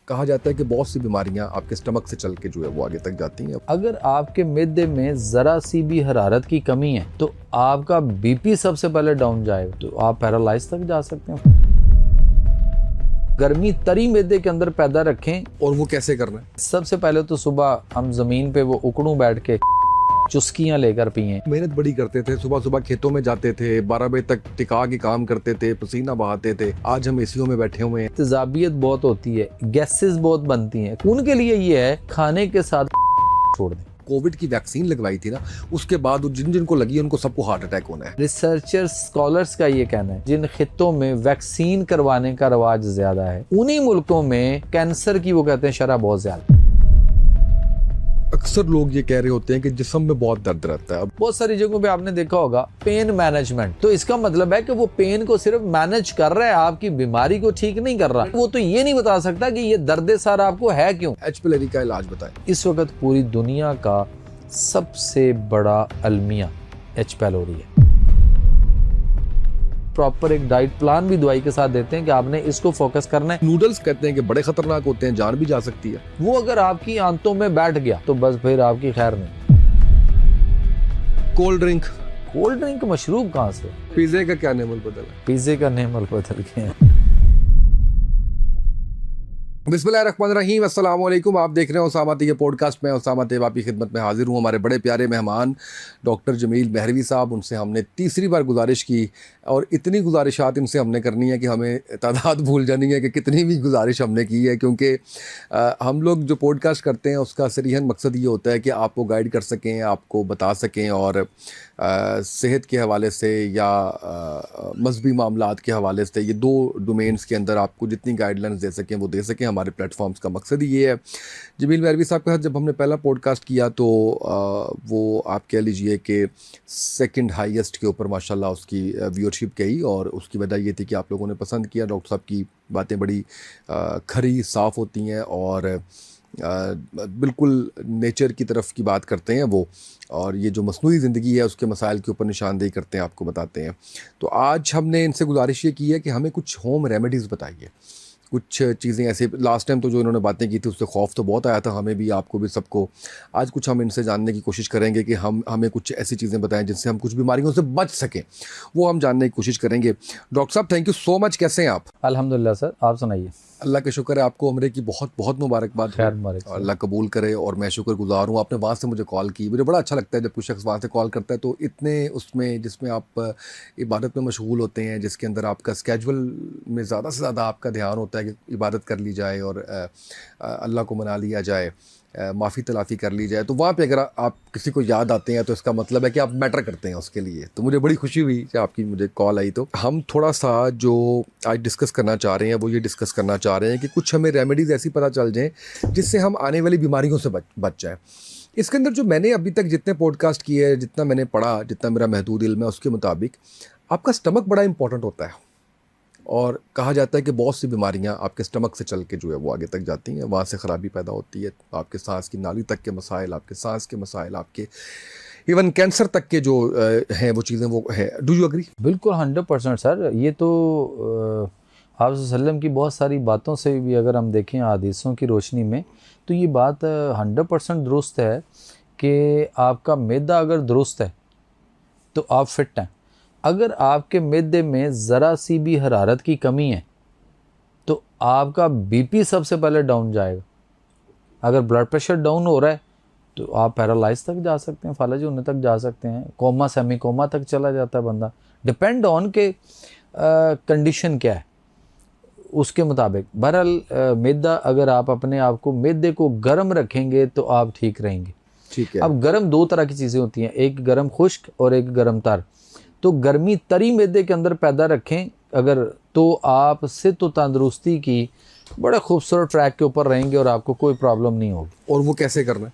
कहा जाता है कि बहुत सी बीमारियां आपके स्टमक से चल के जो है वो आगे तक जाती हैं। अगर आपके मिद्दे में जरा सी भी हरारत की कमी है तो आपका बीपी सबसे पहले डाउन जाएगा, तो आप पैरालाइज तक जा सकते हैं। गर्मी तरी मिद्दे के अंदर पैदा रखें। और वो कैसे करना है? सबसे पहले तो सुबह हम जमीन पे वो उकड़ू बैठ के चुस्कियां लेकर पिए। मेहनत बड़ी करते थे, सुबह सुबह खेतों में जाते थे, 12 बजे तक टिका के काम करते थे, पसीना बहाते थे। आज हम एसीओ में बैठे हुए हैं। तेजाबियत बहुत होती है, गैसेस बहुत बनती हैं। उनके लिए ये है खाने के साथ छोड़ दें। कोविड की वैक्सीन लगवाई थी ना, उसके बाद जिन जिनको लगी उनको सबको हार्ट अटैक होना है। रिसर्चर्स स्कॉलर्स का ये कहना है जिन खित्तों में वैक्सीन करवाने का रवाज ज्यादा है उन्हीं मुल्कों में कैंसर की वो कहते हैं शरह बहुत ज्यादा। अक्सर लोग ये कह रहे होते हैं कि जिस्म में बहुत दर्द रहता है। अब बहुत सारी जगहों पे आपने देखा होगा पेन मैनेजमेंट, तो इसका मतलब है कि वो पेन को सिर्फ मैनेज कर रहा है, आपकी बीमारी को ठीक नहीं कर रहा। वो तो ये नहीं बता सकता कि ये दर्द सर आपको है क्यों। एच पिलरी का इलाज बताएं। इस वक्त पूरी दुनिया का सबसे बड़ा अलमिया एच पिलरी है। प्रॉपर एक डाइट प्लान भी दवाई के साथ देते हैं कि आपने इसको फोकस करना है। नूडल्स कहते हैं कि बड़े खतरनाक होते हैं, जान भी जा सकती है। वो अगर आपकी आंतों में बैठ गया तो बस फिर आपकी खैर नहीं। कोल्ड ड्रिंक मशरूब कहाँ से? पिज्जे का क्या नेमल बदला? पिज्जे का नेमल बदल गया। बिस्मिल्लाहिर्रहमानिर्रहीम, अस्सलाम वालेकुम। आप देख रहे हैं उसामा तैयब पॉडकास्ट में। उसामा तैयब आपकी खिदमत में हाजिर हूँ। हमारे बड़े प्यारे मेहमान डॉक्टर जमील महरवी साहब, उनसे हमने तीसरी बार गुजारिश की और इतनी गुजारिशात इनसे हमने करनी है कि हमें तादाद भूल जानी है कि कितनी भी गुजारिश हमने की है, क्योंकि हम लोग जो पॉडकास्ट करते हैं उसका सरीहन मकसद ये होता है कि आपको गाइड कर सकें, आपको बता सकें और सेहत के हवाले से या मजहबी मामलात के हवाले से, ये दो डोमेन्स के अंदर आपको जितनी गाइडलाइंस दे सकें वो दे सकें। हमारे प्लेटफॉर्म्स का मकसद ही ये है। जमील महरवी साहब के साथ जब हमने पहला पॉडकास्ट किया तो वो आप कह लीजिए कि सेकंड हाईएस्ट के ऊपर माशाल्लाह उसकी व्यूअरशिप गई, और उसकी वजह ये थी कि आप लोगों ने पसंद किया। डॉक्टर साहब की बातें बड़ी खरी साफ़ होती हैं और बिल्कुल नेचर की तरफ की बात करते हैं वो, और ये जो मसनूई ज़िंदगी है उसके मसाइल के ऊपर निशानदेही करते हैं, आपको बताते हैं। तो आज हमने इनसे गुजारिश ये की है कि हमें कुछ होम रेमेडीज़ बताइए, कुछ चीज़ें ऐसे। लास्ट टाइम तो जो इन्होंने बातें की थी उससे खौफ तो बहुत आया था हमें भी, आपको भी, सबको। आज कुछ हम इनसे जानने की कोशिश करेंगे कि हमें कुछ ऐसी चीज़ें बताएं जिनसे हम कुछ बीमारियों से बच सकें, वो हम जानने की कोशिश करेंगे। डॉक्टर साहब, थैंक यू सो मच। कैसे हैं आप? अल्हम्दुलिल्लाह सर, आप सुनाइए। अल्लाह का शुक्र है, आपको उम्रे की बहुत बहुत मुबारकबाद। अल्लाह कबूल करे और मैं शुक्रगुजार हूँ। आपने वहाँ से मुझे कॉल की, मुझे बड़ा अच्छा लगता है जब कुछ शख्स वहाँ से कॉल करता है तो इतने उसमें जिसमें आप इबादत में मशगूल होते हैं, जिसके अंदर आपका स्केजुअल में ज़्यादा से ज़्यादा आपका ध्यान होता है कि इबादत कर ली जाए और अल्लाह को मना लिया जाए, माफ़ी तलाफ़ी कर ली जाए, तो वहाँ पे अगर आप किसी को याद आते हैं तो इसका मतलब है कि आप मैटर करते हैं उसके लिए। तो मुझे बड़ी खुशी हुई कि आपकी मुझे कॉल आई। तो हम थोड़ा सा जो आज डिस्कस करना चाह रहे हैं वो ये डिस्कस करना चाह रहे हैं कि कुछ हमें रेमेडीज़ ऐसी पता चल जाएँ जिससे हम आने वाली बीमारियों से बच जाएँ। इसके अंदर जो मैंने अभी तक जितने पॉडकास्ट किए, जितना मैंने पढ़ा, जितना मेरा महदूद इल्म है, उसके मुताबिक आपका स्टमक बड़ा इंपॉर्टेंट होता है, और कहा जाता है कि बहुत सी बीमारियां आपके स्टमक से चल के जो है वो आगे तक जाती हैं, वहाँ से ख़राबी पैदा होती है। आपके सांस की नाली तक के मसाइल, आपके सांस के मसाइल, आपके इवन कैंसर तक के जो हैं वो चीज़ें वो है। Do you agree? बिल्कुल 100% सर। ये तो आप वसल्लम की बहुत सारी बातों से भी अगर हम देखें हदीसों की रोशनी में तो ये बात 100% दुरुस्त है कि आपका मैदा अगर दुरुस्त है तो आप फिट हैं। अगर आपके मैदे में ज़रा सी भी हरारत की कमी है तो आपका बीपी सबसे पहले डाउन जाएगा। अगर ब्लड प्रेशर डाउन हो रहा है तो आप पैरालाइज तक जा सकते हैं, फालज होने तक जा सकते हैं, कोमा सेमी कोमा तक चला जाता है बंदा। डिपेंड ऑन के कंडीशन क्या है उसके मुताबिक। बहरहाल मैदा, अगर आप अपने आप को मैदे को गर्म रखेंगे तो आप ठीक रहेंगे। ठीक है। अब गर्म दो तरह की चीज़ें होती हैं, एक गर्म खुश्क और एक गर्म तर। तो गर्मी तरी मैदे के अंदर पैदा रखें अगर, तो आप सेहत तो तंदुरुस्ती की बड़े खूबसूरत ट्रैक के ऊपर रहेंगे और आपको कोई प्रॉब्लम नहीं होगी। और वो कैसे करना है?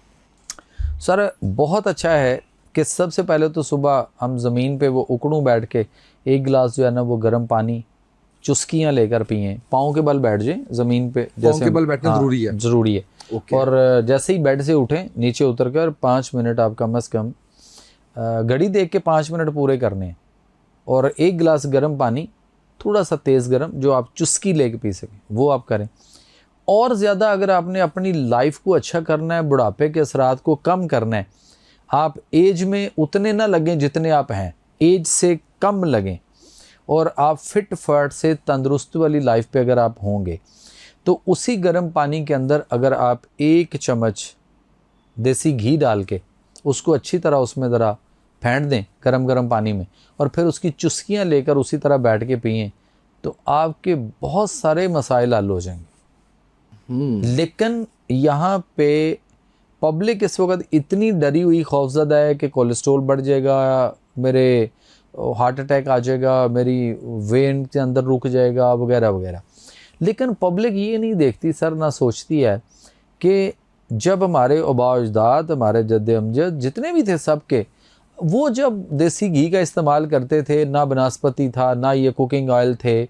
सर बहुत अच्छा है कि सबसे पहले तो सुबह हम ज़मीन पे वो उकड़ू बैठ के एक गिलास जो है ना वो गर्म पानी चुस्कियाँ लेकर पिए। पाँव के बल बैठ जाएं ज़मीन पे, पाँव के बल बैठना ज़रूरी है? ज़रूरी है। Okay. और जैसे ही बेड से उठें नीचे उतर कर 5 मिनट आप कम अज़ कम घड़ी देख के 5 मिनट पूरे करने हैं, और एक गिलास गर्म पानी थोड़ा सा तेज़ गर्म जो आप चुस्की लेके पी सकें वो आप करें। और ज़्यादा अगर आपने अपनी लाइफ को अच्छा करना है, बुढ़ापे के असरात को कम करना है, आप एज में उतने ना लगें जितने आप हैं, एज से कम लगें, और आप फिट फाट से तंदुरुस्त वाली लाइफ पे अगर आप होंगे, तो उसी गर्म पानी के अंदर अगर आप 1 चम्मच देसी घी डाल के उसको अच्छी तरह उसमें ज़रा फेंट दें गरम गरम पानी में, और फिर उसकी चुस्कियाँ लेकर उसी तरह बैठ के पिएं, तो आपके बहुत सारे मसाइल हल हो जाएंगे। लेकिन यहाँ पे पब्लिक इस वक्त इतनी डरी हुई खौफजदा है कि कोलेस्ट्रॉल बढ़ जाएगा, मेरे हार्ट अटैक आ जाएगा, मेरी वेन के अंदर रुक जाएगा, वगैरह वगैरह। लेकिन पब्लिक ये नहीं देखती सर, ना सोचती है कि जब हमारे आबा अजदाद, हमारे जद्द अमजद जितने भी थे सबके, वो जब देसी घी का इस्तेमाल करते थे, ना बनस्पति था, ना ये कुकिंग ऑयल थे,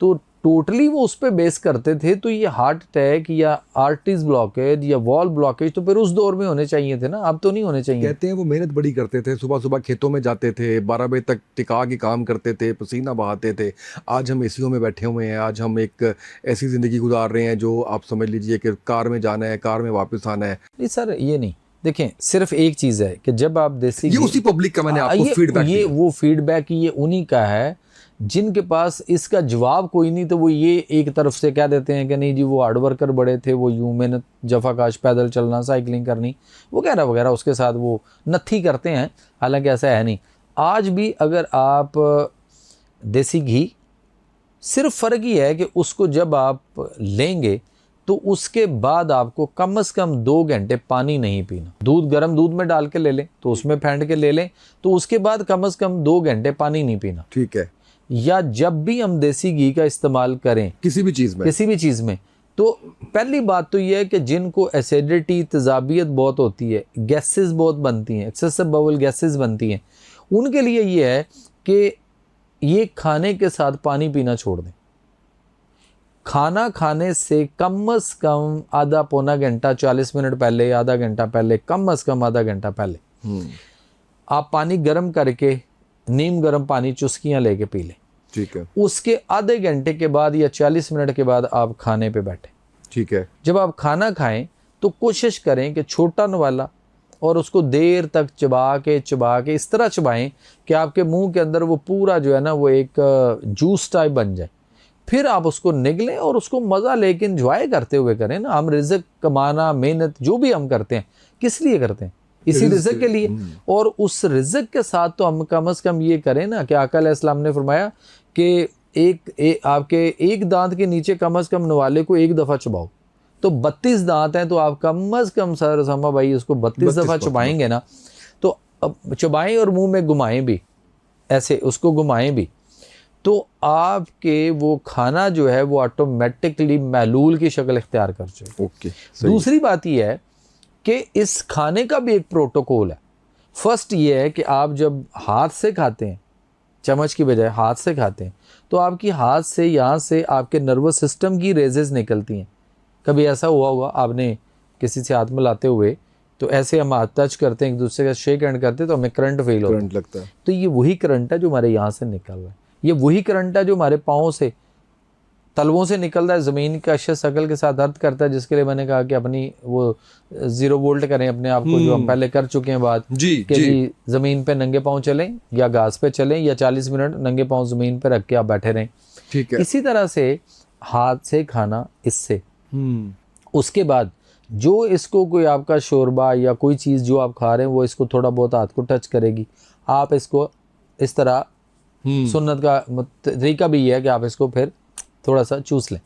तो टोटली वो उस पर बेस करते थे, तो ये हार्ट अटैक या आर्टरीज ब्लॉकेज या वॉल ब्लॉकेज तो फिर उस दौर में होने चाहिए थे ना, अब तो नहीं होने चाहिए। कहते हैं वो मेहनत बड़ी करते थे, सुबह सुबह खेतों में जाते थे, 12 बजे तक टिका के काम करते थे, पसीना बहाते थे। आज हम एसीओ में बैठे हुए हैं, आज हम एक ऐसी ज़िंदगी गुजार रहे हैं जो आप समझ लीजिए कि कार में जाना है, कार में वापस आना है। नहीं सर, ये नहीं, देखें सिर्फ एक चीज़ है कि जब आप देसी ये उसी पब्लिक का मैंने आपको फीडबैक ये वो फीडबैक ये उन्हीं का है जिनके पास इसका जवाब कोई नहीं, तो वो ये एक तरफ से कह देते हैं कि नहीं जी वो हार्ड वर्कर बड़े थे, वो यूं मेहनत जफाकाश, पैदल चलना, साइकिलिंग करनी वगैरह वगैरह, उसके साथ वो नत्थी करते हैं। हालांकि ऐसा है नहीं। आज भी अगर आप देसी घी, सिर्फ फ़र्क ही है कि उसको जब आप लेंगे तो उसके बाद आपको कम से कम 2 घंटे पानी नहीं पीना। दूध गर्म दूध में डाल के ले लें तो उसमें फेंट के ले लें, तो उसके बाद कम से कम 2 घंटे पानी नहीं पीना। ठीक है। या जब भी हम देसी घी का इस्तेमाल करें किसी भी चीज़ में, तो पहली बात तो ये है कि जिनको एसिडिटी, तेज़ाबियत बहुत होती है, गैसेस बहुत बनती हैं, एक्सेसिव बाउल गैसेस बनती हैं, उनके लिए ये है कि ये खाने के साथ पानी पीना छोड़ दें। खाना खाने से कम आधा पौना घंटा, 40 मिनट पहले, आधा घंटा पहले, कम से कम आधा घंटा पहले आप पानी गर्म करके नीम गर्म पानी चुस्कियाँ लेके पी लें। ठीक है। उसके आधे घंटे के बाद या 40 मिनट के बाद आप खाने पे बैठें। ठीक है। जब आप खाना खाएं तो कोशिश करें कि छोटा नवाला, और उसको देर तक चबा के इस तरह चबाएं कि आपके मुंह के अंदर वो पूरा जो है ना वो एक जूस टाइप बन जाए। फिर आप उसको निगलें और उसको मज़ा लेके इंजॉय करते हुए करें ना। हम रिज़्क कमाना, मेहनत जो भी हम करते हैं किस लिए करते हैं? इसी रिज़्क के लिए। और उस रिज़्क के साथ तो हम कम से कम ये करें ना कि आका अलैहिस्सलाम ने फरमाया कि आपके एक दांत के नीचे कम से कम नवाले को 1 दफ़ा चबाओ। तो 32 दांत हैं, तो आप कम से कम सर समा भाई उसको 32 दफ़ा चबाएंगे ना, तो अब चबाएं और मुंह में घुमाएं भी, ऐसे उसको घुमाएं भी, तो आपके वो खाना जो है वो ऑटोमेटिकली महलूल की शक्ल इख्तियार कर जाए। ओके। दूसरी बात ये है कि इस खाने का भी एक प्रोटोकॉल है। फर्स्ट ये है कि आप जब हाथ से खाते हैं, चम्मच की बजाय हाथ से खाते हैं, तो आपकी हाथ से यहाँ से आपके नर्वस सिस्टम की रेजेस निकलती हैं। कभी ऐसा हुआ होगा आपने किसी से हाथ मिलाते हुए, तो ऐसे हम हाथ टच करते हैं, एक दूसरे का शेक हैंड करते हैं, तो हमें करंट फील होता है, करंट लगता है। तो ये वही करंट है जो हमारे यहाँ से निकल रहा है। ये वही करंट है जो हमारे पाँव से, तलवों से निकल रहा है, ज़मीन का अशा शकल के साथ अर्थ करता है, जिसके लिए मैंने कहा कि अपनी वो 0 वोल्ट करें अपने आप को, जो हम पहले कर चुके हैं बात कि जी ज़मीन पे नंगे पाँव चलें या घास पे चलें, या 40 मिनट नंगे पाँव ज़मीन पे रख के आप बैठे रहें। ठीक है। इसी तरह से हाथ से खाना, इससे उसके बाद जो इसको कोई आपका शोरबा या कोई चीज़ जो आप खा रहे हैं वो इसको थोड़ा बहुत हाथ को टच करेगी, आप इसको इस तरह सुन्नत का तरीका भी ये है कि आप इसको फिर थोड़ा सा चूस लें।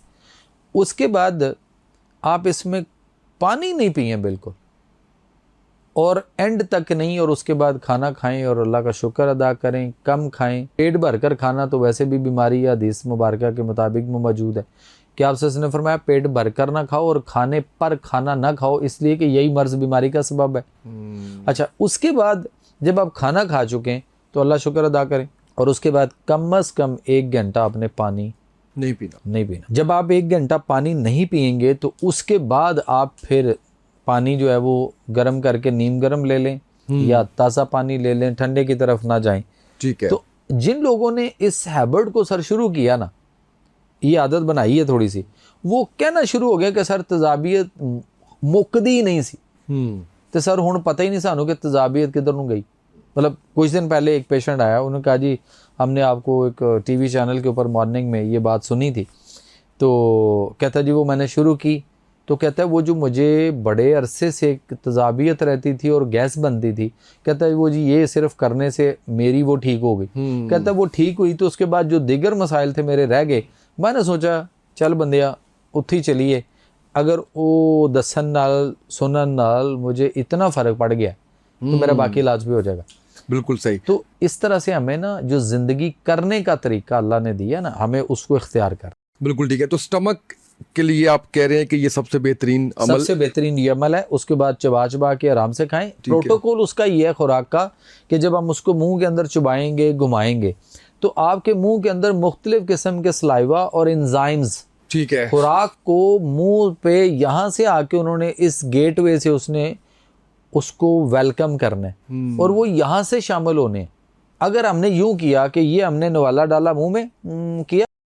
उसके बाद आप इसमें पानी नहीं पिए बिल्कुल, और एंड तक नहीं, और उसके बाद खाना खाएं और अल्लाह का शुक्र अदा करें, कम खाएं। पेट भर कर खाना तो वैसे भी बीमारी या हदीस मुबारका के मुताबिक में मौजूद है कि आप सल्लल्लाहु अलैहि वसल्लम ने फरमाया पेट भर कर ना खाओ और खाने पर खाना ना खाओ, इसलिए कि यही मर्ज़ बीमारी का सबब है। अच्छा, उसके बाद जब आप खाना खा चुके हैं तो अल्लाह शुक्र अदा करें, और उसके बाद कम से कम 1 घंटा आपने पानी नहीं पीना। जब आप 1 घंटा पानी नहीं पिएंगे तो उसके बाद आप फिर पानी जो है वो गर्म करके नीम गर्म ले लें या ताज़ा पानी ले लें, ठंडे की तरफ ना जाएं। ठीक है। तो जिन लोगों ने इस हैबिट को सर शुरू किया ना, ये आदत बनाई है थोड़ी सी, वो कहना शुरू हो गया कि सर तजाबियत मुकदी ही नहीं सी, तो सर हुण पता ही नहीं सानू कि तजाबियत किधर नूं गई। मतलब कुछ दिन पहले एक पेशेंट आया, उन्होंने कहा जी हमने आपको एक टीवी चैनल के ऊपर मॉर्निंग में ये बात सुनी थी, तो कहता जी वो मैंने शुरू की, तो कहता है वो जो मुझे बड़े अरसे से एक तजाबियत रहती थी और गैस बनती थी, कहता है वो जी ये सिर्फ करने से मेरी वो ठीक हो गई। कहता है वो ठीक हुई तो उसके बाद जो दीगर मसाइल थे मेरे रह गए, मैंने सोचा चल बंदिया उत्थे चलिए, अगर वो दसन नाल सुनन नाल मुझे इतना फ़र्क पड़ गया तो मेरा बाकी इलाज भी हो जाएगा। बिल्कुल सही। तो इस तरह से हमें ना जो ज़िंदगी करने का तरीका अल्लाह ने दिया ना, हमें उसको इख्तियार कर। बिल्कुल ठीक है। तो स्टमक के लिए आप कह रहे हैं कि ये सबसे बेहतरीन अमल, सबसे बेहतरीन ये अमल है। उसके बाद चबा चबा के आराम से खाएं। प्रोटोकॉल उसका ये है खुराक का कि जब हम उसको मुंह के अंदर चुबाएंगे, घुमाएंगे, तो आपके मुंह के अंदर मुख्तलिफ किस्म के सलाइवा और एंजाइम्स, ठीक है, खुराक को मुंह पे यहाँ से आके उन्होंने इस गेटवे से उसने उसको वेलकम करना है और वो यहाँ से शामिल होने। अगर हमने यूं किया कि ये हमने नवाला डाला मुंह में किया